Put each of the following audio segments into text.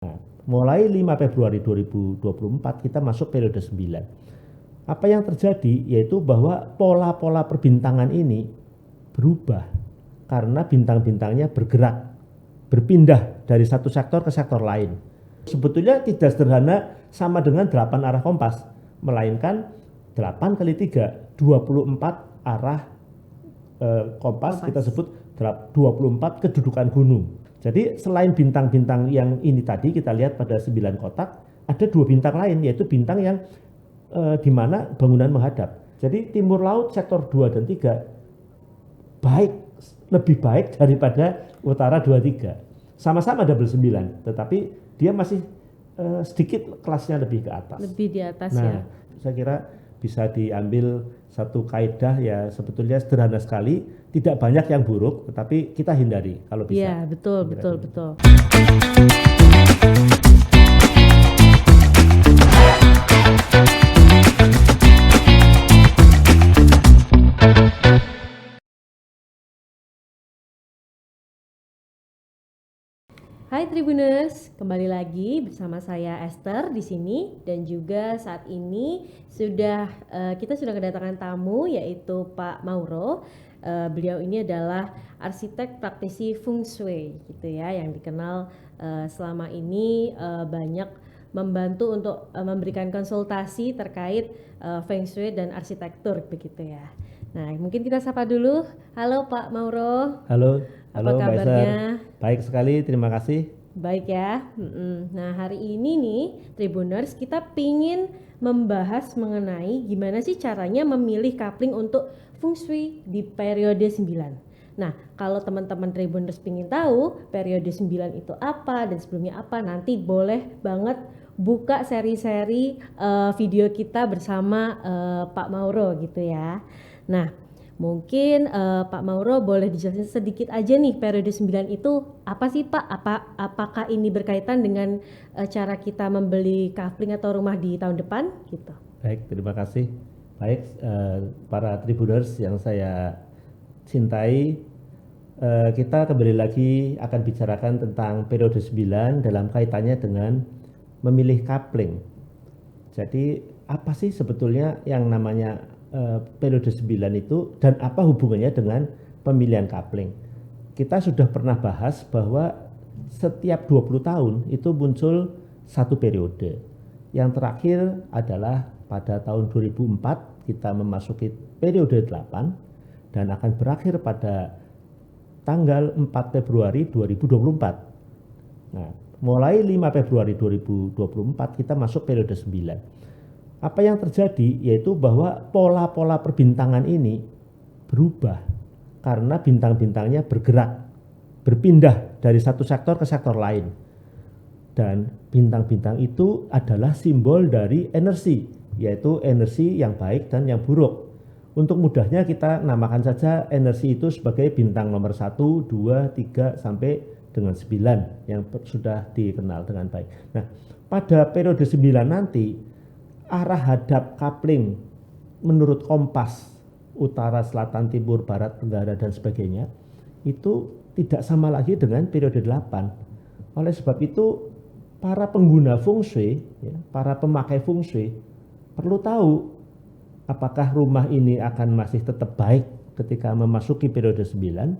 Nah, mulai 5 Februari 2024 kita masuk periode 9. Apa yang terjadi yaitu bahwa pola-pola perbintangan ini berubah karena bintang-bintangnya bergerak, berpindah dari satu sektor ke sektor lain. Sebetulnya tidak sederhana sama dengan 8 arah kompas, melainkan 8 kali 3, 24 arah kompas, kita sebut 24 kedudukan gunung. Jadi selain bintang-bintang yang ini tadi kita lihat pada 9 kotak, ada 2 bintang lain, yaitu bintang yang di mana bangunan menghadap. Jadi timur laut sektor 2 dan 3 lebih baik daripada utara 2 3. Sama-sama double 9, tetapi dia masih sedikit kelasnya lebih ke atas. Lebih di atas Nah, ya. saya kira bisa diambil satu kaidah ya, sebetulnya sederhana sekali, tidak banyak yang buruk, tetapi kita hindari kalau bisa. Iya, betul. Hai Tribuners, kembali lagi bersama saya Esther di sini, dan juga saat ini kita sudah kedatangan tamu, yaitu Pak Mauro. Beliau ini adalah arsitek praktisi Feng Shui gitu ya, yang dikenal selama ini banyak membantu untuk memberikan konsultasi terkait Feng Shui dan arsitektur begitu ya. Nah, mungkin kita sapa dulu. Halo Pak Mauro. Halo Apa kabarnya? Baik sekali, terima kasih. Baik ya. Nah, hari ini nih Tribuners, kita pingin membahas mengenai gimana sih caranya memilih coupling untuk Feng Shui di periode 9. Nah, kalau teman-teman Tribuners pingin tahu periode 9 itu apa dan sebelumnya apa, nanti boleh banget buka seri-seri video kita bersama Pak Mauro gitu ya. Nah, mungkin Pak Mauro boleh dijelasin sedikit aja nih periode 9 itu apa sih Pak? Apakah ini berkaitan dengan cara kita membeli coupling atau rumah di tahun depan gitu? Baik, terima kasih. Baik, para Tribuners yang saya cintai, kita kembali lagi akan bicarakan tentang periode 9 dalam kaitannya dengan memilih coupling. Jadi apa sih sebetulnya yang namanya periode 9 itu dan apa hubungannya dengan pemilihan coupling? Kita sudah pernah bahas bahwa setiap 20 tahun itu muncul satu periode. Yang terakhir adalah pada tahun 2004 kita memasuki periode 8 dan akan berakhir pada tanggal 4 Februari 2024. Nah, mulai 5 Februari 2024 kita masuk periode 9. Apa yang terjadi yaitu bahwa pola-pola perbintangan ini berubah karena bintang-bintangnya bergerak, berpindah dari satu sektor ke sektor lain. Dan bintang-bintang itu adalah simbol dari energi, yaitu energi yang baik dan yang buruk. Untuk mudahnya kita namakan saja energi itu sebagai bintang nomor 1, 2, 3, sampai dengan 9 yang sudah dikenal dengan baik. Nah, pada periode 9 nanti, arah hadap coupling menurut kompas utara, selatan, timur, barat, tenggara, dan sebagainya itu tidak sama lagi dengan periode 8. Oleh sebab itu para pengguna Feng Shui, ya, para pemakai Feng Shui perlu tahu apakah rumah ini akan masih tetap baik ketika memasuki periode 9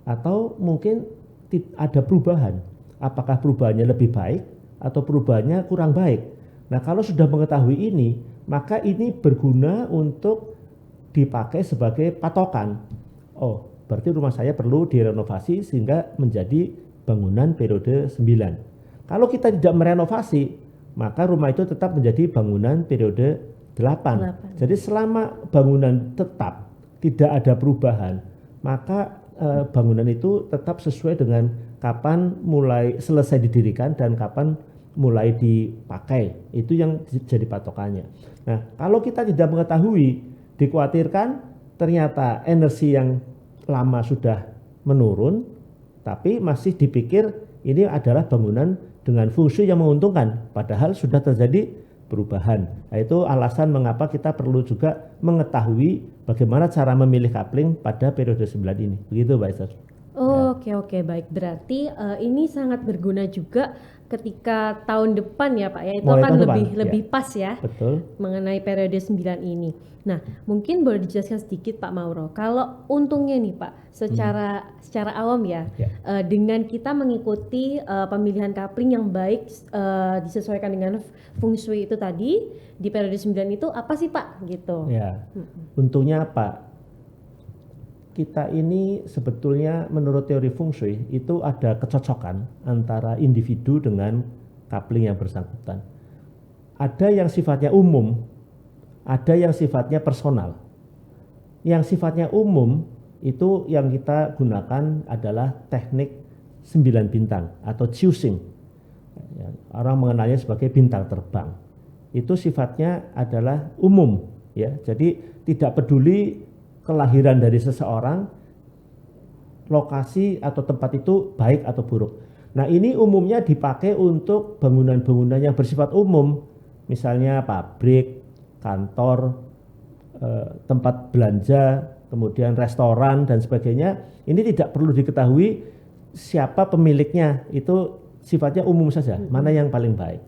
atau mungkin ada perubahan. Apakah perubahannya lebih baik atau perubahannya kurang baik. Nah, kalau sudah mengetahui ini, maka ini berguna untuk dipakai sebagai patokan. Oh, berarti rumah saya perlu direnovasi sehingga menjadi bangunan periode 9. Kalau kita tidak merenovasi, maka rumah itu tetap menjadi bangunan periode 8. Jadi selama bangunan tetap, tidak ada perubahan, maka bangunan itu tetap sesuai dengan kapan mulai selesai didirikan dan kapan mulai dipakai, itu yang jadi patokannya. Nah, kalau kita tidak mengetahui, dikhawatirkan ternyata energi yang lama sudah menurun, tapi masih dipikir ini adalah bangunan dengan fungsi yang menguntungkan, padahal sudah terjadi perubahan. Nah, itu alasan mengapa kita perlu juga mengetahui bagaimana cara memilih coupling pada periode 9 ini. Begitu, Pak Esther. Ya. Oke, baik. Berarti ini sangat berguna juga ketika tahun depan ya Pak ya. Itu Mulai akan tahun depan, lebih ya, lebih pas ya betul. mengenai periode 9 ini. Nah, mungkin boleh dijelaskan sedikit Pak Mauro. Kalau untungnya nih Pak, secara awam ya, Ya. dengan kita mengikuti pemilihan kapling yang baik disesuaikan dengan feng shui itu tadi di periode 9 itu apa sih Pak gitu. Ya, untungnya apa? Kita ini sebetulnya menurut teori feng shui itu ada kecocokan antara individu dengan coupling yang bersangkutan. Ada yang sifatnya umum, ada yang sifatnya personal. Yang sifatnya umum itu yang kita gunakan adalah teknik 9 bintang atau choosing. Ya, orang mengenalnya sebagai bintang terbang. Itu sifatnya adalah umum, ya. Jadi tidak peduli kelahiran dari seseorang, lokasi atau tempat itu baik atau buruk. Nah, ini umumnya dipakai untuk bangunan-bangunan yang bersifat umum, misalnya pabrik, kantor, tempat belanja, kemudian restoran dan sebagainya. Ini tidak perlu diketahui siapa pemiliknya, itu sifatnya umum saja, mana yang paling baik.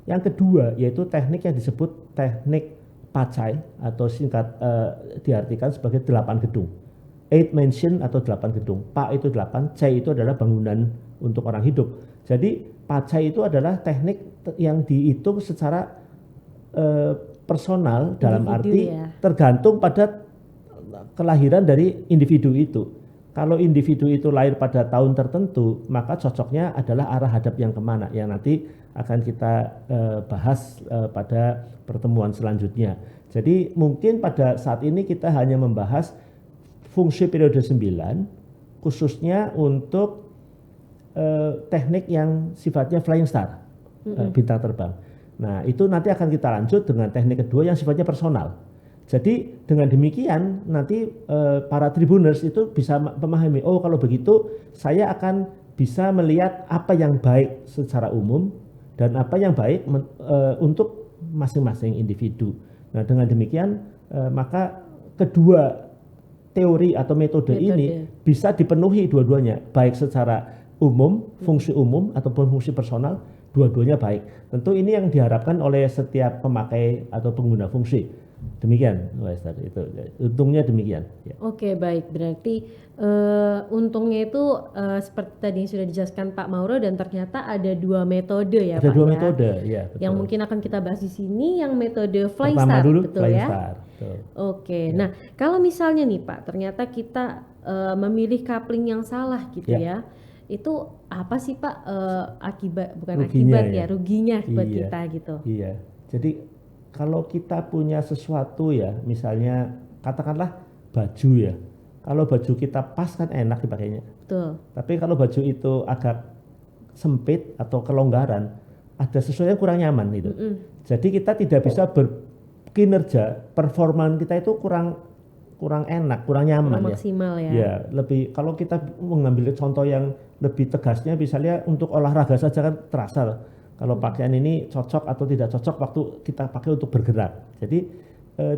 Yang kedua yaitu teknik yang disebut teknik pacai atau singkat diartikan sebagai 8 gedung. 8 mansion atau 8 gedung. Pa itu 8, cai itu adalah bangunan untuk orang hidup. Jadi pacai itu adalah teknik yang dihitung secara personal, dalam Individu arti ya. tergantung pada kelahiran dari individu itu. Kalau individu itu lahir pada tahun tertentu, maka cocoknya adalah arah hadap yang kemana, yang nanti akan kita bahas pada pertemuan selanjutnya. Jadi mungkin pada saat ini kita hanya membahas fungsi periode 9, khususnya untuk teknik yang sifatnya flying star, bintang terbang. Nah, itu nanti akan kita lanjut dengan teknik kedua yang sifatnya personal. Jadi dengan demikian nanti para tribuners itu bisa memahami, oh kalau begitu saya akan bisa melihat apa yang baik secara umum dan apa yang baik untuk masing-masing individu. Nah, dengan demikian maka kedua teori atau metode ini bisa dipenuhi dua-duanya, baik secara umum, fungsi umum ataupun fungsi personal, dua-duanya baik. Tentu ini yang diharapkan oleh setiap pemakai atau pengguna fungsi. Demikian, Esther, itu untungnya demikian. Ya. Oke, baik. Berarti untungnya itu seperti tadi yang sudah dijelaskan Pak Mauro, dan ternyata ada 2 metode ya Ada Pak 2 ya. metode, ya. Betul. Yang mungkin akan kita bahas di sini yang metode flying Pertama star, dulu betul flying ya? star. Betul. Oke. Nah, kalau misalnya nih Pak, ternyata kita memilih coupling yang salah gitu ya. Itu apa sih Pak Ruginya, ruginya buat Iya. kita gitu. Iya. Jadi kalau kita punya sesuatu ya, misalnya katakanlah baju ya. Kalau baju kita pas kan enak dipakainya. Betul. Tapi kalau baju itu agak sempit atau kelonggaran, ada sesuatu yang kurang nyaman gitu. Jadi kita tidak bisa berkinerja, performa kita itu kurang enak, kurang nyaman, Kurang ya. maksimal ya. Ya, lebih kalau kita mengambil contoh yang lebih tegasnya, misalnya untuk olahraga saja kan terasa kalau pakaian ini cocok atau tidak cocok waktu kita pakai untuk bergerak. Jadi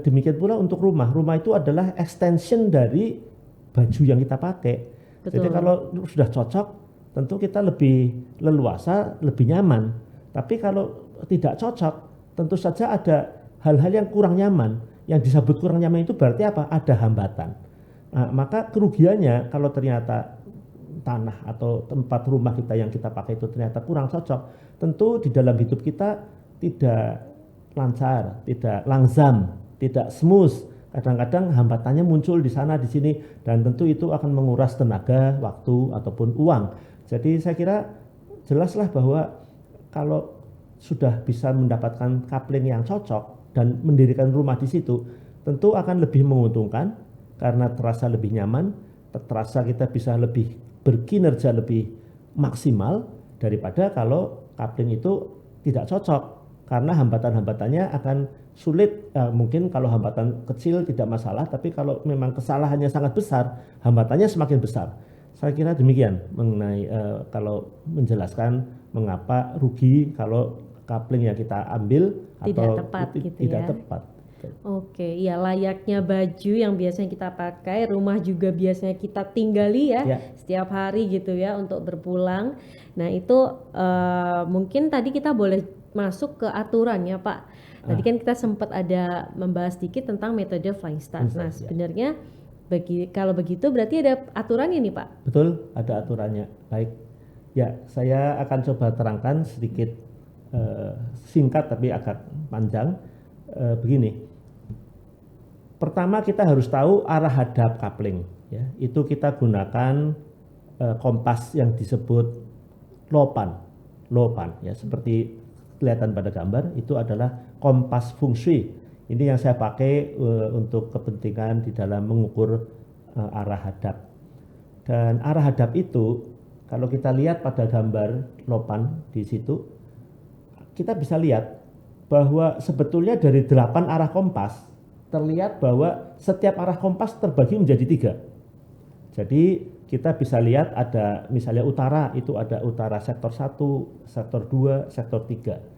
demikian pula untuk rumah. Rumah itu adalah extension dari baju yang kita pakai. Betul. Jadi kalau sudah cocok, tentu kita lebih leluasa, lebih nyaman. Tapi kalau tidak cocok, tentu saja ada hal-hal yang kurang nyaman. Yang disebut kurang nyaman itu berarti apa? Ada hambatan. Nah, maka kerugiannya kalau ternyata tanah atau tempat rumah kita yang kita pakai itu ternyata kurang cocok, tentu di dalam hidup kita tidak lancar, tidak langzam, tidak smooth. Kadang-kadang hambatannya muncul di sana di sini, dan tentu itu akan menguras tenaga, waktu ataupun uang. Jadi saya kira jelaslah bahwa kalau sudah bisa mendapatkan coupling yang cocok dan mendirikan rumah di situ, tentu akan lebih menguntungkan karena terasa lebih nyaman, terasa kita bisa lebih berkinerja lebih maksimal daripada kalau coupling itu tidak cocok, karena hambatan-hambatannya akan sulit. Mungkin kalau hambatan kecil tidak masalah, tapi kalau memang kesalahannya sangat besar, hambatannya semakin besar. Saya kira demikian mengenai kalau menjelaskan mengapa rugi kalau coupling yang kita ambil Tidak atau tepat gitu tidak ya. tepat. Oke, ya layaknya baju yang biasanya kita pakai, rumah juga biasanya kita tinggali ya, Ya, setiap hari gitu ya untuk berpulang. Nah itu mungkin tadi kita boleh masuk ke aturan ya Pak. Tadi ah, kan kita sempat ada membahas sedikit tentang metode flying start. Nah ya. sebenarnya kalau begitu berarti ada aturannya nih Pak. Betul, ada aturannya. Baik. Ya, saya akan coba terangkan sedikit singkat tapi agak panjang. Begini, pertama kita harus tahu arah hadap coupling. Ya, itu kita gunakan kompas yang disebut lopan, lopan. Ya, seperti kelihatan pada gambar itu adalah kompas feng shui. Ini yang saya pakai untuk kepentingan di dalam mengukur arah hadap. Dan arah hadap itu kalau kita lihat pada gambar lopan di situ, kita bisa lihat bahwa sebetulnya dari 8 arah kompas terlihat bahwa setiap arah kompas terbagi menjadi 3. Jadi kita bisa lihat ada misalnya utara, itu ada utara sektor 1, sektor 2, sektor 3.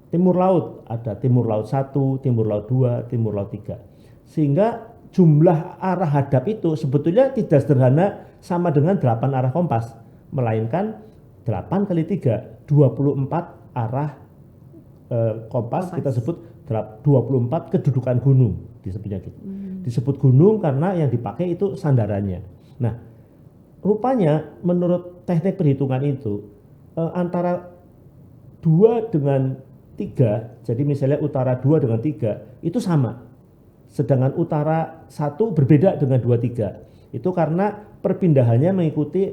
Timur laut ada timur laut 1, timur laut 2, timur laut 3. Sehingga jumlah arah hadap itu sebetulnya tidak sederhana sama dengan 8 arah kompas, melainkan 8 kali 3, 24 arah kompas kita sebut 24 kedudukan gunung disebutnya gitu. Disebut gunung karena yang dipakai itu sandarannya. Nah, rupanya menurut teknik perhitungan itu antara 2 dengan 3, jadi misalnya utara 2 dengan 3 itu sama. Sedangkan utara 1 berbeda dengan 2, 3. Itu karena perpindahannya mengikuti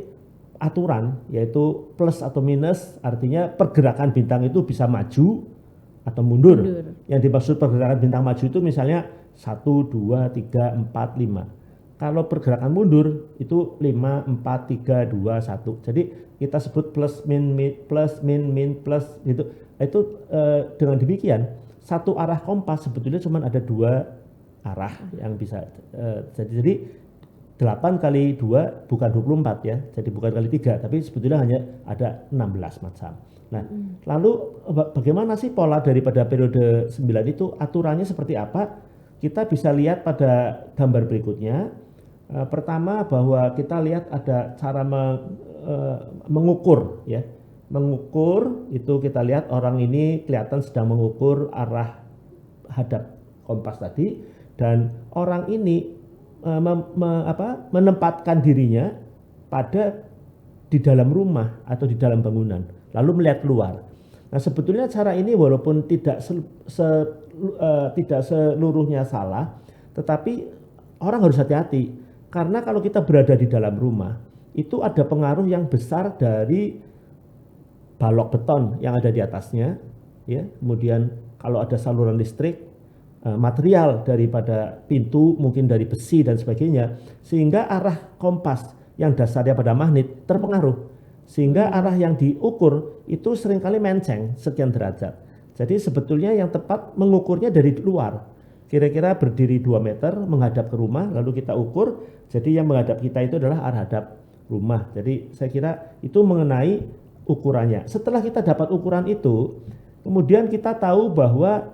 aturan, yaitu plus atau minus, artinya pergerakan bintang itu bisa maju atau mundur. Yang dimaksud pergerakan bintang maju itu misalnya 1, 2, 3, 4, 5. Kalau pergerakan mundur itu 5, 4, 3, 2, 1. Jadi kita sebut plus min plus gitu. Itu dengan demikian satu arah kompas sebetulnya cuma ada 2 arah yang bisa jadi 8 kali 2 bukan 24 ya. Jadi bukan kali 3 tapi sebetulnya hanya ada 16 macam. Nah, lalu bagaimana sih pola daripada periode 9 itu, aturannya seperti apa? Kita bisa lihat pada gambar berikutnya. Pertama bahwa kita lihat ada cara mengukur ya. Mengukur itu kita lihat orang ini kelihatan sedang mengukur arah hadap kompas tadi, dan orang ini menempatkan dirinya pada di dalam rumah atau di dalam bangunan, lalu melihat keluar. Nah, sebetulnya cara ini walaupun tidak seluruhnya salah, tetapi orang harus hati-hati karena kalau kita berada di dalam rumah itu ada pengaruh yang besar dari balok beton yang ada di atasnya, ya. Kemudian kalau ada saluran listrik, material daripada pintu mungkin dari besi dan sebagainya, sehingga arah kompas yang dasarnya pada magnet terpengaruh, sehingga arah yang diukur itu seringkali menceng sekian derajat. Jadi sebetulnya yang tepat mengukurnya dari luar, kira-kira berdiri 2 meter menghadap ke rumah, lalu kita ukur, jadi yang menghadap kita itu adalah arah hadap rumah. Jadi saya kira itu mengenai ukurannya. Setelah kita dapat ukuran itu, kemudian kita tahu bahwa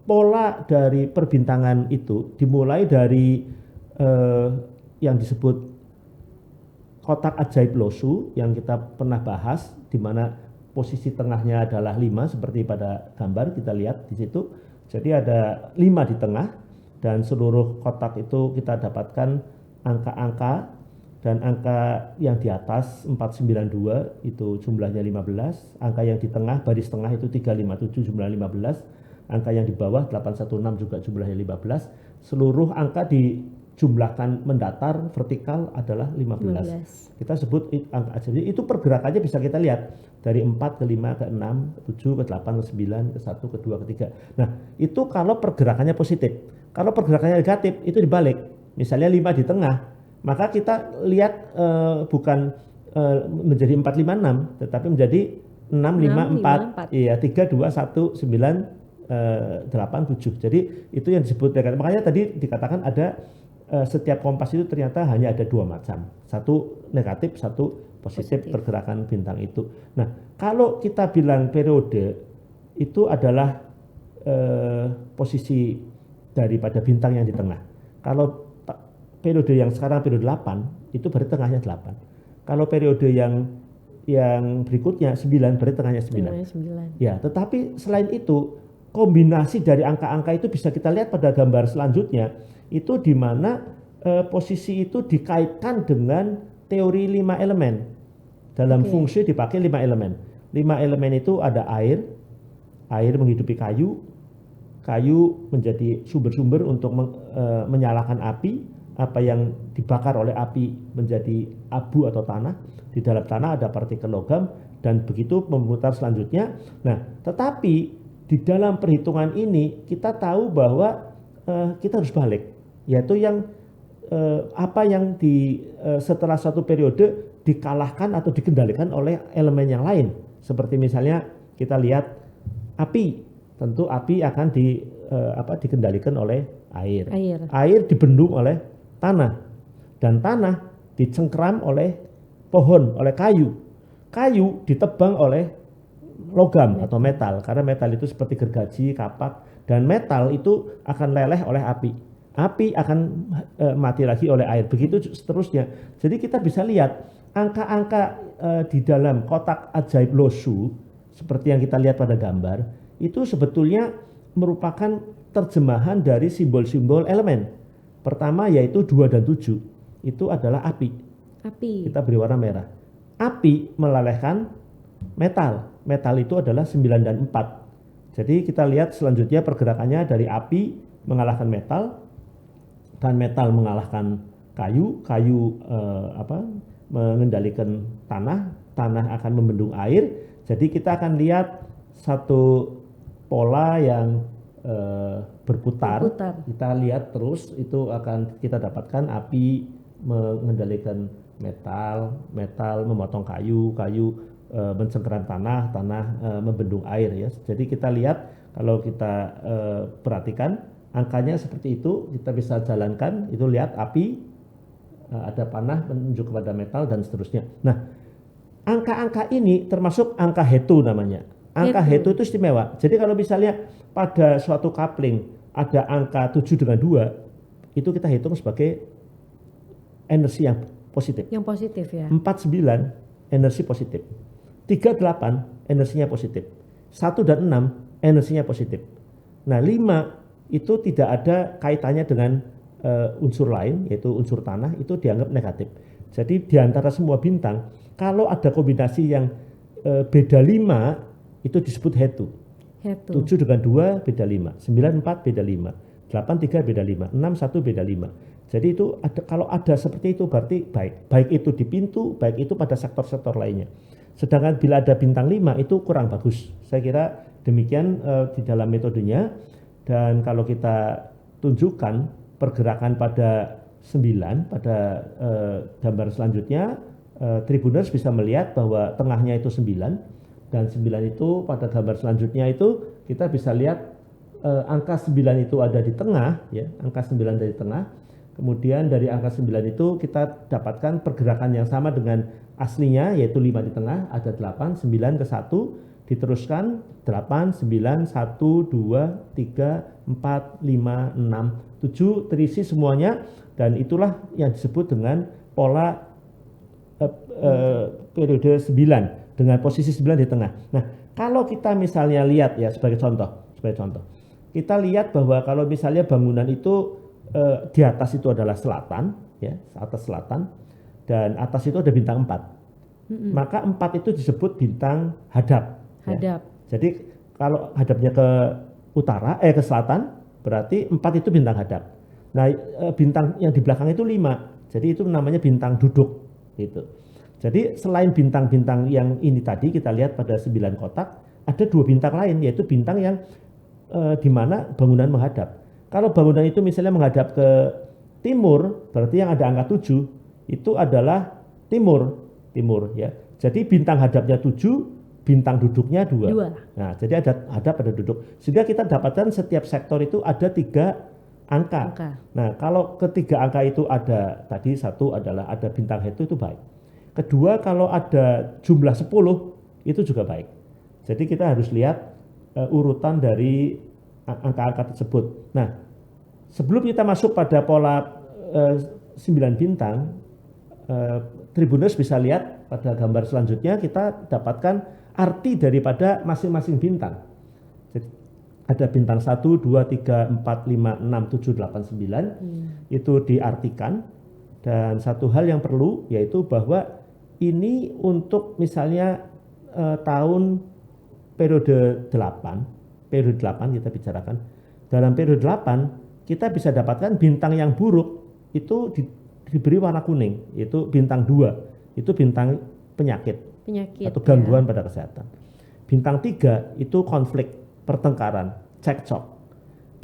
pola dari perbintangan itu dimulai dari yang disebut kotak ajaib Losu yang kita pernah bahas, di mana posisi tengahnya adalah 5 seperti pada gambar kita lihat di situ. Jadi ada 5 di tengah dan seluruh kotak itu kita dapatkan angka-angka, dan angka yang di atas 492 itu jumlahnya 15, angka yang di tengah baris tengah itu 357 jumlahnya 15, angka yang di bawah 816 juga jumlahnya 15, seluruh angka dijumlahkan mendatar vertikal adalah 15. Kita sebut angka ajaib. Jadi itu pergerakannya bisa kita lihat dari 4 ke 5 ke 6 ke 7 ke 8 ke 9 ke 1 ke 2 ke 3. Nah, itu kalau pergerakannya positif. Kalau pergerakannya negatif itu dibalik. Misalnya 5 di tengah, maka kita lihat bukan menjadi 4 5 6 tetapi menjadi 6 5 4. Iya, 3 2 1 9 8 7. Jadi itu yang disebut negatif. Makanya tadi dikatakan ada setiap kompas itu ternyata hanya ada 2 macam. Satu negatif, satu positif pergerakan bintang itu. Nah, kalau kita bilang periode itu adalah posisi daripada bintang yang di tengah. Kalau periode yang sekarang periode 8 itu berarti tengahnya 8. Kalau periode yang berikutnya 9 berarti tengahnya 9. Ya, tetapi selain itu kombinasi dari angka-angka itu bisa kita lihat pada gambar selanjutnya, itu di mana posisi itu dikaitkan dengan teori 5 elemen. Dalam feng shui dipakai 5 elemen. 5 elemen itu ada air menghidupi kayu menjadi sumber-sumber untuk menyalakan api, apa yang dibakar oleh api menjadi abu atau tanah, di dalam tanah ada partikel logam, dan begitu memutar selanjutnya. Nah, tetapi di dalam perhitungan ini kita tahu bahwa kita harus balik, yaitu yang apa yang setelah satu periode dikalahkan atau dikendalikan oleh elemen yang lain. Seperti misalnya kita lihat api, tentu api akan dikendalikan oleh air. Air dibendung oleh tanah, dan tanah dicengkeram oleh pohon, oleh kayu. Kayu ditebang oleh logam atau metal, karena metal itu seperti gergaji, kapak, dan metal itu akan leleh oleh api. Api akan mati lagi oleh air, begitu seterusnya. Jadi kita bisa lihat angka-angka di dalam kotak ajaib Lo Shu, seperti yang kita lihat pada gambar, itu sebetulnya merupakan terjemahan dari simbol-simbol elemen. Pertama yaitu 2 dan 7, itu adalah api. Kita beri warna merah. Api melelehkan metal. Metal itu adalah 9 dan 4. Jadi kita lihat selanjutnya pergerakannya dari api mengalahkan metal, dan metal mengalahkan kayu, mengendalikan tanah, tanah akan membendung air. Jadi kita akan lihat satu pola yang berputar. Kita lihat terus, itu akan kita dapatkan api mengendalikan metal memotong kayu mencengkeram tanah membendung air, ya. Jadi kita lihat, kalau kita perhatikan angkanya seperti itu, kita bisa jalankan, itu lihat api, ada panah menunjuk kepada metal, dan seterusnya. Nah, angka-angka ini termasuk angka Hetu namanya. Angka Hetu itu istimewa. Jadi kalau misalnya pada suatu coupling ada angka 7 dengan 2, itu kita hitung sebagai energi yang positif. Yang positif, ya. 49 energi positif. 38 energinya positif. 1 dan 6 energinya positif. Nah, 5 itu tidak ada kaitannya dengan unsur lain, yaitu unsur tanah, itu dianggap negatif. Jadi di antara semua bintang, kalau ada kombinasi yang beda 5, itu disebut Hetu. 7 dengan 2 beda 5, 9 4 beda 5, 8 3 beda 5, 6 1 beda 5. Jadi itu kalau ada seperti itu berarti baik itu di pintu, baik itu pada sektor-sektor lainnya. Sedangkan bila ada bintang 5 itu kurang bagus. Saya kira demikian di dalam metodenya. Dan kalau kita tunjukkan pergerakan pada 9, pada gambar selanjutnya, Tribuners bisa melihat bahwa tengahnya itu 9, dan 9 itu pada gambar selanjutnya itu kita bisa lihat angka 9 itu ada di tengah, ya, angka 9 dari tengah. Kemudian dari angka 9 itu kita dapatkan pergerakan yang sama dengan aslinya, yaitu 5 di tengah, ada 8, 9 ke 1, diteruskan 8, 9, 1, 2, 3, 4, 5, 6, 7, terisi semuanya, dan itulah yang disebut dengan pola periode 9 dengan posisi 9 di tengah. Nah, kalau kita misalnya lihat, ya, sebagai contoh, kita lihat bahwa kalau misalnya bangunan itu di atas itu adalah selatan, ya, atas selatan, dan atas itu ada bintang 4. Maka 4 itu disebut bintang hadap. Ya. Jadi kalau hadapnya ke utara, ke selatan, berarti 4 itu bintang hadap. Nah, bintang yang di belakang itu 5. Jadi itu namanya bintang duduk, gitu. Jadi selain bintang-bintang yang ini tadi kita lihat pada 9 kotak, ada 2 bintang lain, yaitu bintang yang di mana bangunan menghadap. Kalau bangunan itu misalnya menghadap ke timur, berarti yang ada angka 7 itu adalah timur, ya. Jadi bintang hadapnya 7, bintang duduknya 2. Nah, jadi ada hadap, ada duduk. Sehingga kita dapatkan setiap sektor itu ada 3 angka. Nah, kalau ketiga angka itu ada, tadi satu adalah ada bintang Hetu, itu baik. Kedua, kalau ada jumlah 10 itu juga baik. Jadi kita harus lihat urutan dari angka-angka tersebut. Nah, sebelum kita masuk pada pola 9 bintang, Tribuners bisa lihat pada gambar selanjutnya kita dapatkan arti daripada masing-masing bintang. Jadi, ada bintang 1, 2, 3, 4, 5, 6, 7, 8, 9 itu diartikan. Dan satu hal yang perlu yaitu bahwa ini untuk misalnya tahun periode 8 kita bicarakan. Dalam periode 8 kita bisa dapatkan bintang yang buruk itu diberi warna kuning, itu bintang 2, itu bintang penyakit atau gangguan pada kesehatan. Bintang 3 itu konflik, pertengkaran, cekcok.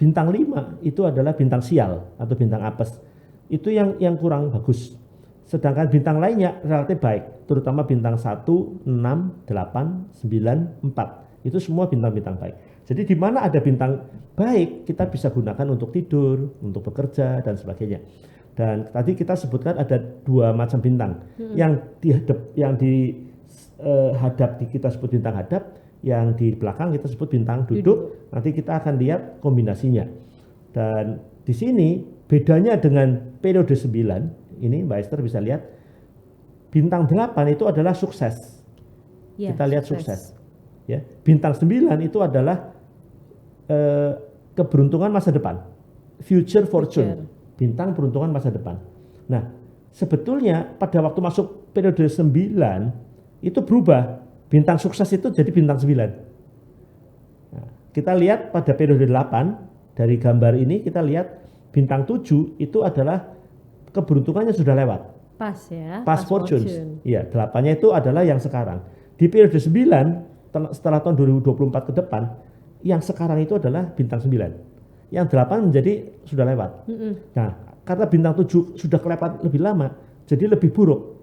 Bintang 5 itu adalah bintang sial atau bintang apes. Itu yang kurang bagus. Sedangkan bintang lainnya relatif baik, terutama bintang 1, 6, 8, 9, 4. Itu semua bintang-bintang baik. Jadi di mana ada bintang baik, kita bisa gunakan untuk tidur, untuk bekerja, dan sebagainya. Dan tadi kita sebutkan ada 2 macam bintang. Yang di hadap kita sebut bintang hadap, yang di belakang kita sebut bintang duduk. Nanti kita akan lihat kombinasinya. Dan di sini bedanya dengan periode 9, ini Mbak Esther bisa lihat, bintang 8 itu adalah sukses. Ya, kita lihat sukses. Ya. Bintang 9 itu adalah keberuntungan masa depan. Future fortune. Bintang peruntungan masa depan. Nah, sebetulnya pada waktu masuk periode 9 itu berubah. Bintang sukses itu jadi bintang 9. Nah, kita lihat pada periode 8 dari gambar ini kita lihat bintang 7 itu adalah keberuntungannya sudah lewat. Pas ya. Pas fortune. Iya, 8-nya itu adalah yang sekarang. Di periode 9 setelah tahun 2024 ke depan, yang sekarang itu adalah bintang 9. Yang 8 menjadi sudah lewat. Nah, karena bintang 7 sudah kelewat lebih lama, jadi lebih buruk.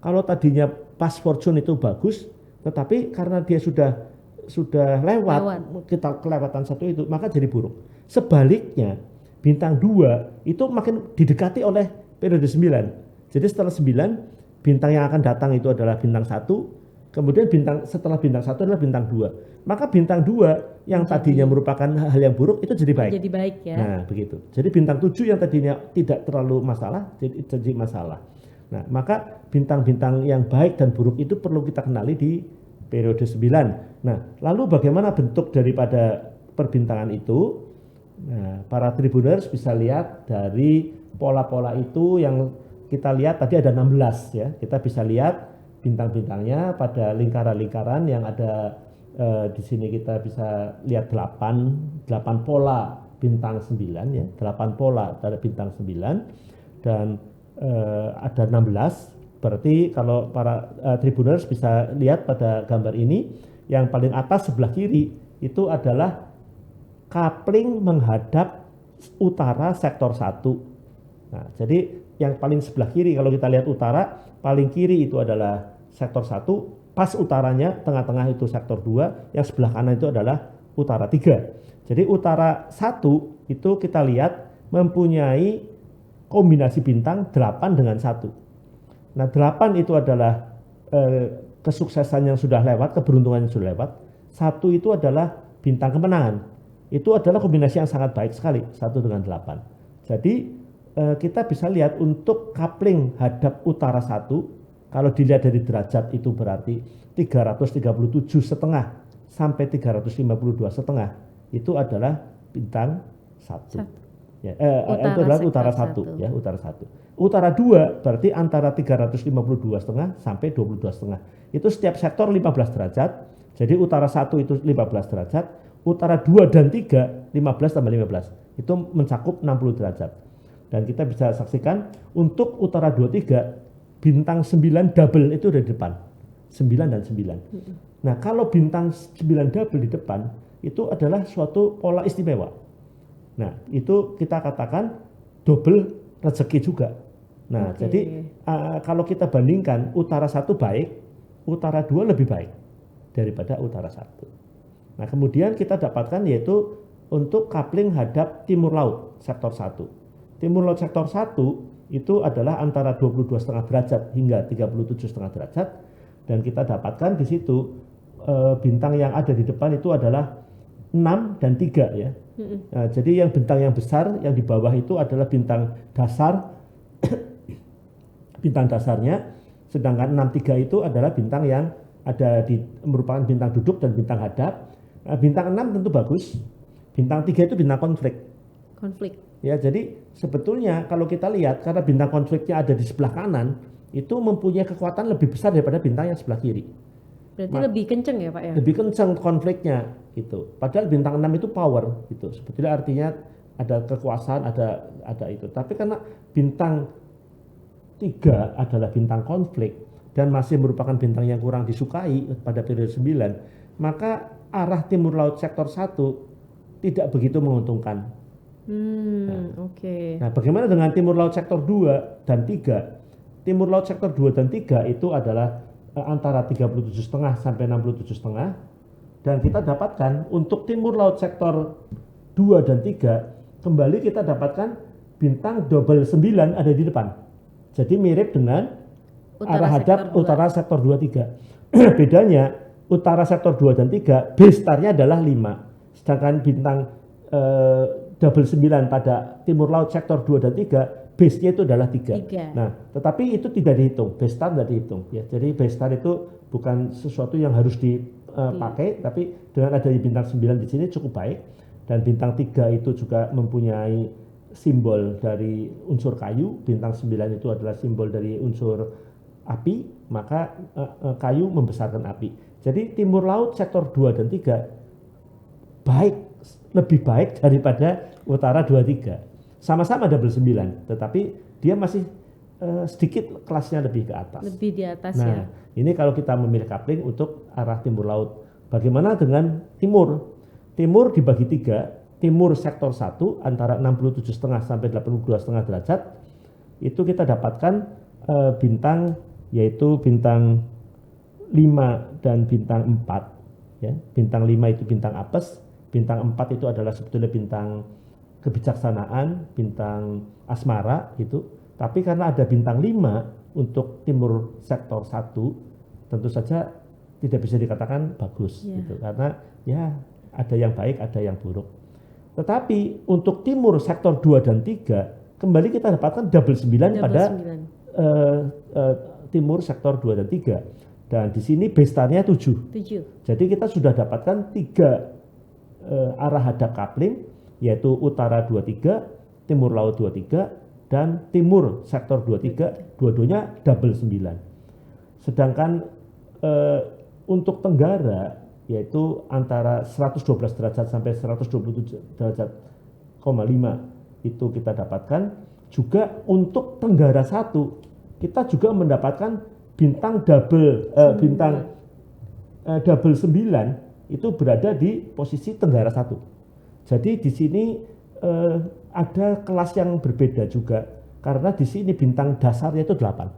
Kalau tadinya pas fortune itu bagus, tetapi karena dia sudah lewat, kita kelewatan satu itu, maka jadi buruk. Sebaliknya, bintang 2 itu makin didekati oleh periode 9. Jadi setelah 9, bintang yang akan datang itu adalah bintang 1, kemudian setelah bintang 1 adalah bintang 2. Maka bintang 2 yang tadinya merupakan hal yang buruk itu jadi baik. Jadi baik ya. Nah, begitu. Jadi bintang 7 yang tadinya tidak terlalu masalah jadi masalah. Nah, maka bintang-bintang yang baik dan buruk itu perlu kita kenali di periode 9. Nah, lalu bagaimana bentuk daripada perbintangan itu? Nah, para Tribuners bisa lihat dari pola-pola itu yang kita lihat tadi ada 16 ya. Kita bisa lihat bintang-bintangnya pada lingkaran-lingkaran yang ada di sini kita bisa lihat 8 pola bintang 9 ya, 8 pola dari bintang 9 dan ada 16. Berarti kalau para Tribuners bisa lihat pada gambar ini, yang paling atas sebelah kiri itu adalah coupling menghadap utara sektor 1. Nah, jadi yang paling sebelah kiri kalau kita lihat utara, paling kiri itu adalah sektor 1, pas utaranya tengah-tengah itu sektor 2, yang sebelah kanan itu adalah utara 3. Jadi utara 1 itu kita lihat mempunyai kombinasi bintang 8 dengan 1. Nah, 8 itu adalah kesuksesan yang sudah lewat, keberuntungan yang sudah lewat. 1 itu adalah bintang kemenangan. Itu adalah kombinasi yang sangat baik sekali, 1 dengan 8. Jadi kita bisa lihat untuk coupling hadap utara 1, kalau dilihat dari derajat itu berarti 337,5 sampai 352,5 itu adalah bintang 1. Ya, itu adalah utara 1 ya, utara 1. Utara 2 berarti antara 352,5 sampai 22,5. Itu setiap sektor 15 derajat. Jadi utara 1 itu 15 derajat, utara 2 dan 3 15 tambah 15. Itu mencakup 60 derajat. Dan kita bisa saksikan untuk utara 23 bintang 9 double itu di depan. 9 dan 9. Nah, kalau bintang 9 double di depan itu adalah suatu pola istimewa. Nah, itu kita katakan double rezeki juga. Nah, jadi kalau kita bandingkan utara 1 baik, utara 2 lebih baik daripada utara 1. Nah, kemudian kita dapatkan yaitu untuk coupling hadap timur laut sektor 1. Timur laut sektor 1 itu adalah antara 22,5 derajat hingga 37,5 derajat, dan kita dapatkan di situ bintang yang ada di depan itu adalah 6 dan 3 ya. Nah, jadi yang bintang yang besar yang di bawah itu adalah bintang dasar, bintang dasarnya, sedangkan 63 itu adalah bintang yang ada di merupakan bintang duduk dan bintang hadap. Nah, bintang 6 tentu bagus. Bintang 3 itu bintang konflik. Konflik. Ya, jadi sebetulnya kalau kita lihat karena bintang konfliknya ada di sebelah kanan, itu mempunyai kekuatan lebih besar daripada bintang yang sebelah kiri. Berarti lebih kenceng ya Pak ya? Lebih kencang konfliknya gitu. Padahal bintang 6 itu power gitu. Sebetulnya artinya ada kekuasaan, ada itu. Tapi karena bintang 3 adalah bintang konflik dan masih merupakan bintang yang kurang disukai pada periode 9, maka arah timur laut sektor 1 tidak begitu menguntungkan. Oke. Nah, bagaimana dengan timur laut sektor 2 dan 3? Timur laut sektor 2 dan 3 itu adalah antara 37,5 sampai 67,5, dan kita dapatkan untuk timur laut sektor 2 dan 3 kembali kita dapatkan bintang double 9 ada di depan. Jadi mirip dengan arah hadap utara sektor 2 3. Bedanya utara sektor 2 dan 3 base star-nya adalah 5. Sedangkan bintang double 9 pada timur laut sektor 2 dan 3 base-nya itu adalah 3. Nah, tetapi itu tidak dihitung, base star tidak dihitung ya. Jadi base star itu bukan sesuatu yang harus dipakai, tapi dengan adanya bintang 9 di sini cukup baik. Dan bintang 3 itu juga mempunyai simbol dari unsur kayu, bintang 9 itu adalah simbol dari unsur api, maka kayu membesarkan api. Jadi timur laut sektor 2 dan 3 baik, lebih baik daripada utara 2 3. Sama-sama double 9, tetapi dia masih sedikit kelasnya lebih ke atas. Lebih di atas ya. Nah, ini kalau kita memilih coupling untuk arah timur laut. Bagaimana dengan timur? Timur dibagi 3, timur sektor 1 antara 67,5 sampai 82,5 derajat, itu kita dapatkan bintang, yaitu bintang 5 dan bintang 4. Ya. Bintang 5 itu bintang apes, bintang 4 itu adalah sebetulnya bintang kebijaksanaan, bintang asmara itu. Tapi karena ada bintang 5 untuk timur sektor 1, tentu saja tidak bisa dikatakan bagus gitu. Karena ya ada yang baik, ada yang buruk. Tetapi untuk timur sektor 2 dan 3 kembali kita dapatkan double 9 pada timur sektor 2 dan 3. Dan di sini base star-nya 7. Jadi kita sudah dapatkan 3 arah hadap coupling, yaitu utara 23, timur laut 23, dan timur sektor 23, dua-duanya double 9. Sedangkan untuk tenggara, yaitu antara 112 derajat sampai 127 derajat, 5 itu kita dapatkan. Juga untuk tenggara 1, kita juga mendapatkan bintang double, double 9 itu berada di posisi tenggara 1. Jadi di sini ada kelas yang berbeda juga, karena di sini bintang dasarnya itu 8.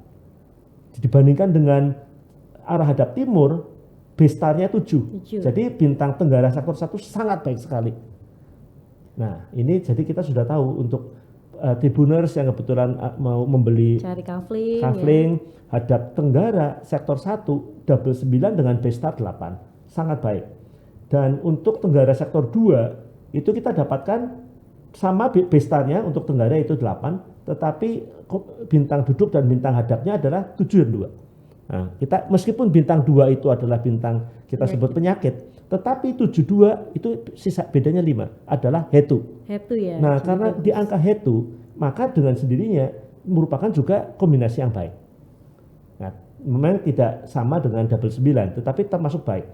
Dibandingkan dengan arah hadap timur, base star-nya 7. Jadi bintang tenggara sektor 1 sangat baik sekali. Nah, ini jadi kita sudah tahu untuk Tribuners yang kebetulan mau membeli cari kafling hadap tenggara sektor 1 double 9 dengan base star 8. Sangat baik. Dan untuk tenggara sektor 2 itu kita dapatkan sama base star-nya untuk tenggara itu 8, tetapi bintang duduk dan bintang hadapnya adalah 7 dan 2. Nah, kita meskipun bintang 2 itu adalah bintang kita sebut penyakit, tetapi 72 itu sisa bedanya 5 adalah hetu. Ya. Nah, karena di angka hetu, maka dengan sendirinya merupakan juga kombinasi yang baik. Nah, memang tidak sama dengan double 9, tetapi termasuk baik.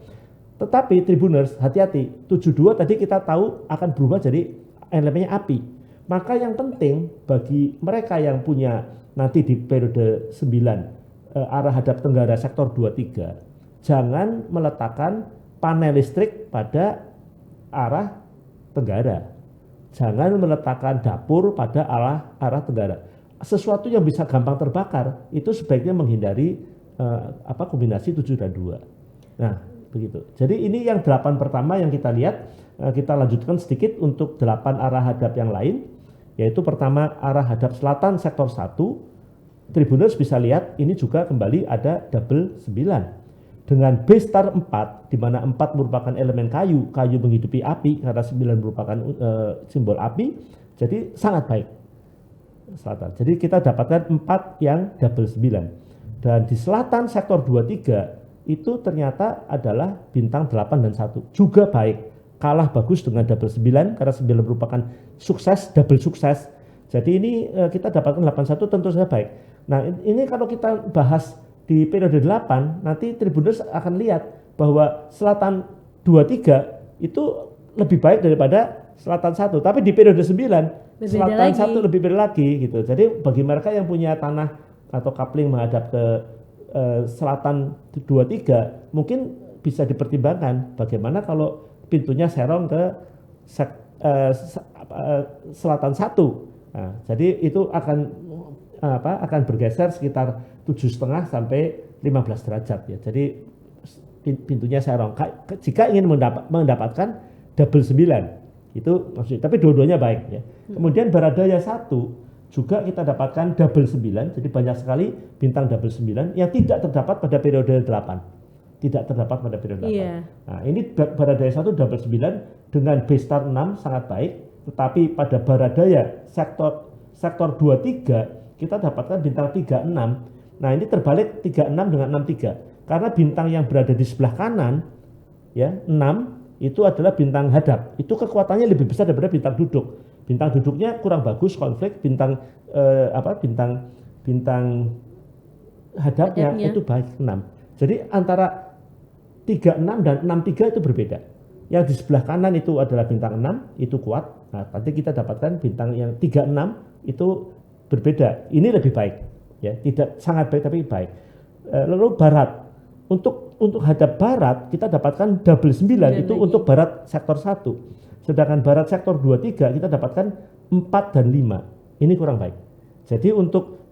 Tetapi Tribuners, hati-hati, 72 tadi kita tahu akan berubah jadi elemennya api. Maka yang penting bagi mereka yang punya nanti di periode 9 arah hadap tenggara sektor 23, jangan meletakkan panel listrik pada arah tenggara. Jangan meletakkan dapur pada arah tenggara. Sesuatu yang bisa gampang terbakar itu sebaiknya menghindari kombinasi 7 dan 2. Nah, begitu. Jadi ini yang 8 pertama yang kita lihat. Kita lanjutkan sedikit untuk 8 arah hadap yang lain, yaitu pertama arah hadap selatan sektor 1. Tribuners bisa lihat ini juga kembali ada double 9. dengan B star 4, di mana 4 merupakan elemen kayu, kayu menghidupi api karena 9 merupakan simbol api, jadi sangat baik selatan. Jadi kita dapatkan 4 yang double 9. Dan di selatan sektor 23 itu ternyata adalah bintang 8 dan 1. Juga baik. Kalah bagus dengan double 9 karena 9 merupakan sukses, double sukses. Jadi ini kita dapatkan 81 tentu saja baik. Nah, ini kalau kita bahas di periode 8, nanti Tribuners akan lihat bahwa selatan 23 itu lebih baik daripada selatan 1. Tapi di periode 9, selatan 1 lebih berbeda lagi gitu. Jadi bagi mereka yang punya tanah atau coupling menghadap ke selatan 23, mungkin bisa dipertimbangkan bagaimana kalau pintunya serong ke selatan 1. Nah, jadi itu akan bergeser sekitar 7,5 sampai 15 derajat ya. Jadi pintunya serong. Jika ingin mendapatkan double 9, itu maksudnya. Tapi dua-duanya baik ya. Kemudian Baradaya 1 juga kita dapatkan double 9. Jadi banyak sekali bintang double 9 yang tidak terdapat pada periode 8. Tidak terdapat pada periode 8. Yeah. Nah, ini Baradaya 1 double 9 dengan B star 6 sangat baik. Tetapi pada Baradaya sektor 23 kita dapatkan bintang 36. Nah, ini terbalik 36 dengan 63. Karena bintang yang berada di sebelah kanan ya, 6 itu adalah bintang hadap. Itu kekuatannya lebih besar daripada bintang duduk. Bintang duduknya kurang bagus, konflik. Bintang hadapnya itu baik, 6. Jadi antara 36 dan 63 itu berbeda. Yang di sebelah kanan itu adalah bintang 6, itu kuat. Nah, nanti kita dapatkan bintang yang 36 itu berbeda. Ini lebih baik, ya, tidak sangat baik tapi baik. Lalu barat, untuk hadap barat kita dapatkan double 9 itu lagi. Untuk barat sektor 1. Sedangkan barat sektor 23 kita dapatkan 4 dan 5. Ini kurang baik. Jadi untuk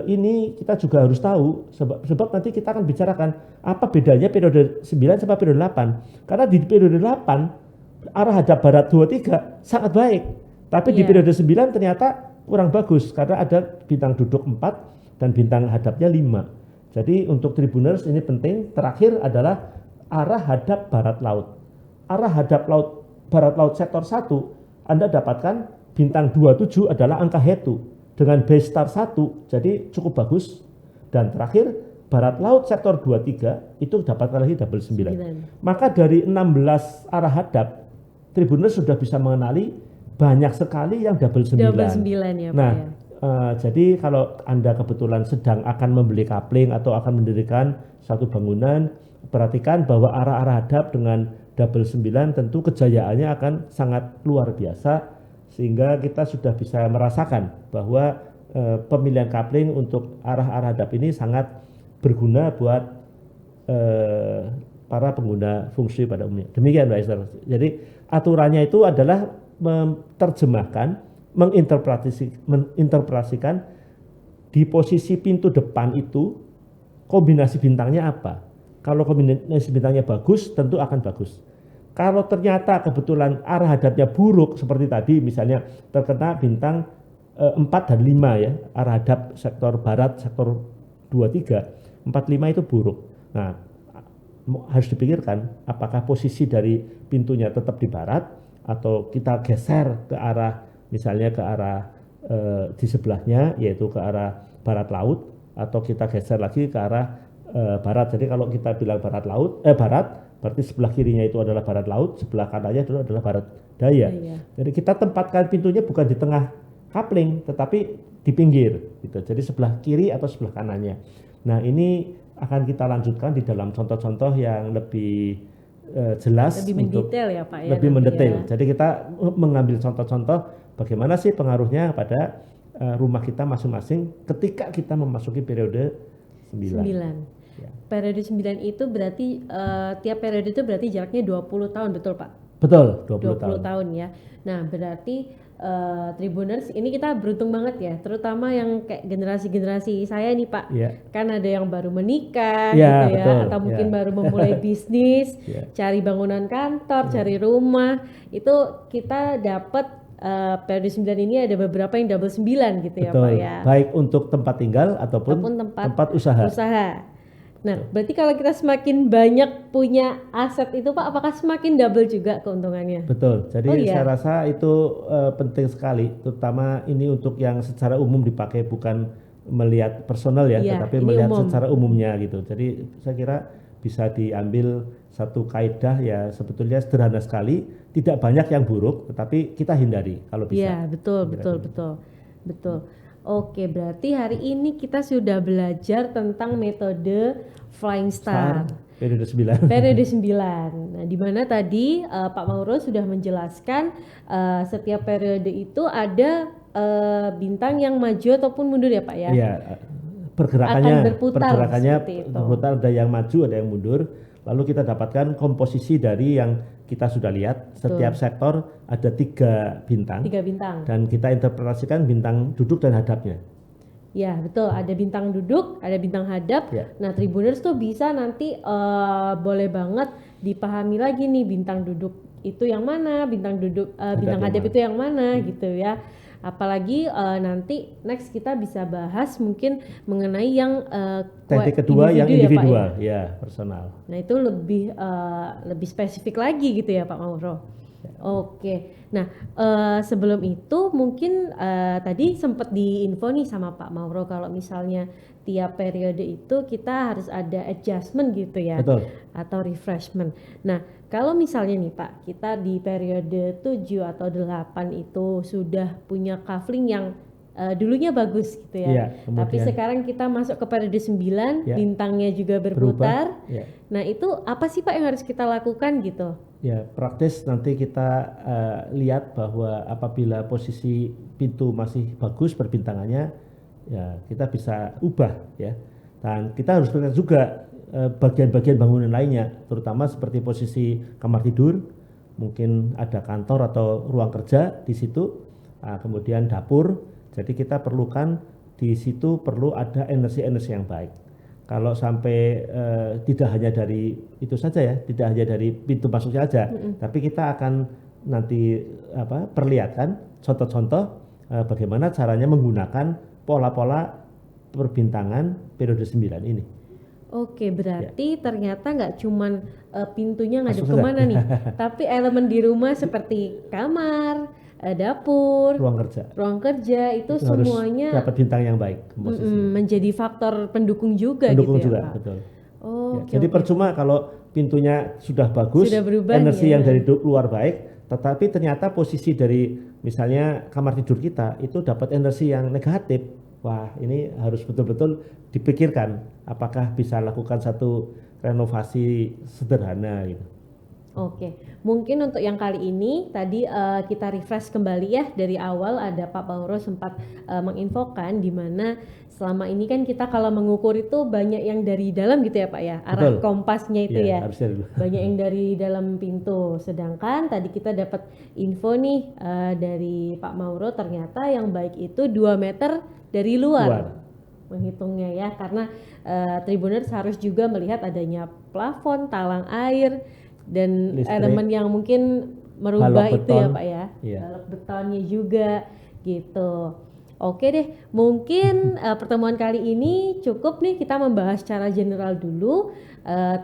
ini kita juga harus tahu sebab nanti kita akan bicarakan apa bedanya periode 9 sama periode 8. Karena di periode 8 arah hadap barat 23 sangat baik. Tapi di periode 9 ternyata kurang bagus karena ada bintang duduk 4 dan bintang hadapnya 5. Jadi untuk Tribuners ini penting. Terakhir adalah arah hadap barat laut. Arah hadap barat laut sektor 1 Anda dapatkan bintang 27 adalah angka Hetu dengan B star 1, jadi cukup bagus. Dan terakhir barat laut sektor 23 itu dapatkan lagi double 9. Maka dari 16 arah hadap Tribuners sudah bisa mengenali banyak sekali yang double 9. Double 9 ya, Pak. Nah, jadi kalau Anda kebetulan sedang akan membeli coupling atau akan mendirikan satu bangunan, perhatikan bahwa arah-arah hadap dengan double 9 tentu kejayaannya akan sangat luar biasa, sehingga kita sudah bisa merasakan bahwa pemilihan coupling untuk arah-arah hadap ini sangat berguna buat para pengguna fungsi pada umumnya. Demikian Mbak Esther. Jadi aturannya itu adalah menerjemahkan, menginterpretasikan di posisi pintu depan itu kombinasi bintangnya apa. Kalau kombinasi bintangnya bagus, tentu akan bagus. Kalau ternyata kebetulan arah hadapnya buruk seperti tadi, misalnya terkena bintang 4 dan 5 ya, arah hadap sektor barat, sektor 23, 4, 5 itu buruk. Nah, harus dipikirkan apakah posisi dari pintunya tetap di barat atau kita geser ke arah, misalnya ke arah di sebelahnya, yaitu ke arah barat laut, atau kita geser lagi ke arah barat. Jadi kalau kita bilang barat, berarti sebelah kirinya itu adalah barat laut, sebelah kanannya adalah barat daya. Jadi kita tempatkan pintunya bukan di tengah coupling, tetapi di pinggir, gitu. Jadi sebelah kiri atau sebelah kanannya. Nah, ini akan kita lanjutkan di dalam contoh-contoh yang lebih jelas, lebih mendetail ya Pak ya. Lebih mendetail. Ya. Jadi kita mengambil contoh-contoh bagaimana sih pengaruhnya pada rumah kita masing-masing ketika kita memasuki periode 9. Ya. Periode 9 itu berarti tiap periode itu berarti jaraknya 20 tahun, betul Pak? Betul, 20 tahun ya. Nah, berarti Tribuners ini kita beruntung banget ya, terutama yang kayak generasi-generasi saya nih Pak. Kan ada yang baru menikah gitu ya, betul, atau mungkin baru memulai bisnis, cari bangunan kantor, cari rumah. Itu kita dapat periode 9 ini ada beberapa yang double 9 gitu. Betul. Ya Pak ya. Baik untuk tempat tinggal ataupun tempat usaha. Nah, berarti kalau kita semakin banyak punya aset itu Pak, apakah semakin double juga keuntungannya? Betul. Jadi Oh iya. saya rasa itu penting sekali, terutama ini untuk yang secara umum dipakai, bukan melihat personal ya, Iya, tetapi ini melihat umum. secara umumnya gitu. Jadi saya kira bisa diambil satu kaidah ya, sebetulnya sederhana sekali, tidak banyak yang buruk, tetapi kita hindari kalau bisa. Iya, betul, Kira-kira. betul. Oke, berarti hari ini kita sudah belajar tentang metode Flying Star. Periode 9. Periode 9. Nah, di mana tadi Pak Mauro sudah menjelaskan setiap periode itu ada bintang yang maju ataupun mundur ya Pak ya? Iya, pergerakannya, Akan berputar seperti itu. berputar, ada yang maju, ada yang mundur. Lalu kita dapatkan komposisi dari yang kita sudah lihat. Setiap sektor ada 3 bintang. 3 bintang. Dan kita interpretasikan bintang duduk dan hadapnya. Ya betul, ada bintang duduk, ada bintang hadap. Ya. Nah Tribuners tuh bisa nanti boleh banget dipahami lagi nih bintang duduk itu yang mana, bintang duduk bintang hadap itu yang mana gitu ya. Apalagi nanti next kita bisa bahas mungkin mengenai yang teknik kedua yang individu individual, ya, Pak, ya? ya personal. Nah itu lebih spesifik lagi gitu ya Pak Mauro. Oke, nah sebelum itu mungkin tadi sempat diinfo nih sama Pak Mauro kalau misalnya tiap periode itu kita harus ada adjustment gitu ya. Betul. Atau refreshment. Nah kalau misalnya nih Pak, kita di periode 7 atau 8 itu sudah punya kafling yang dulunya bagus gitu ya. Iya, Tapi kemudian sekarang kita masuk ke periode 9, Ya. bintangnya juga berputar. ya. Nah itu apa sih Pak yang harus kita lakukan gitu? Ya, praktis nanti kita lihat bahwa apabila posisi pintu masih bagus perbintangannya, ya kita bisa ubah ya. Dan kita harus melihat juga bagian-bagian bangunan lainnya, terutama seperti posisi kamar tidur, mungkin ada kantor atau ruang kerja di situ, kemudian dapur. Jadi kita perlukan di situ perlu ada energi-energi yang baik. Kalau sampai tidak hanya dari itu saja ya, tidak hanya dari pintu masuknya aja, tapi kita akan nanti perlihatkan contoh-contoh bagaimana caranya menggunakan pola-pola perbintangan periode 9 ini. Oke, berarti ternyata nggak cuman pintunya ngadep Masuk kemana saja. nih, tapi elemen di rumah seperti kamar, dapur, ruang kerja itu harus semuanya dapat bintang yang baik komposisinya. menjadi faktor pendukung juga Pendukung gitu juga, ya Pak. betul. Oh, Ya, jadi percuma kalau pintunya sudah bagus, Sudah berubah energi ya. yang dari luar baik, tetapi ternyata posisi dari misalnya kamar tidur kita itu dapat energi yang negatif. Wah, ini harus betul-betul dipikirkan apakah bisa lakukan satu renovasi sederhana gitu. Oke, mungkin untuk yang kali ini tadi kita refresh kembali ya, dari awal ada Pak Mauro sempat menginfokan di mana selama ini kan kita kalau mengukur itu banyak yang dari dalam gitu ya Pak ya, arah Betul. kompasnya itu ya. Harusnya dulu. Banyak yang dari dalam pintu. Sedangkan tadi kita dapat info nih dari Pak Mauro, ternyata yang baik itu 2 meter dari luar. Menghitungnya ya, karena Tribuners harus juga melihat adanya plafon, talang air, dan Listrik, elemen yang mungkin merubah balok itu ya beton. Pak ya, Iya. balok betonnya juga gitu. Oke deh, mungkin pertemuan kali ini cukup nih, kita membahas secara general dulu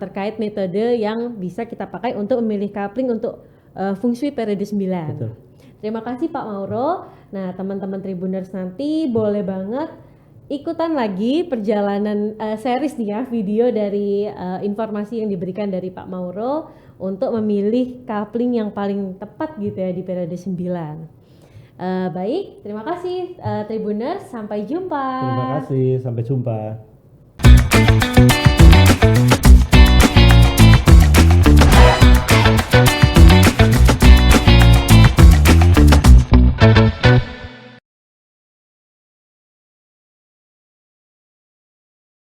terkait metode yang bisa kita pakai untuk memilih coupling untuk feng shui periode 9. Betul. Terima kasih Pak Mauro. Nah teman-teman Tribuners nanti boleh banget ikutan lagi perjalanan series nih ya, video dari informasi yang diberikan dari Pak Mauro untuk memilih coupling yang paling tepat gitu ya di periode 9. Baik, terima kasih Tribuners, sampai jumpa. Terima kasih, sampai jumpa.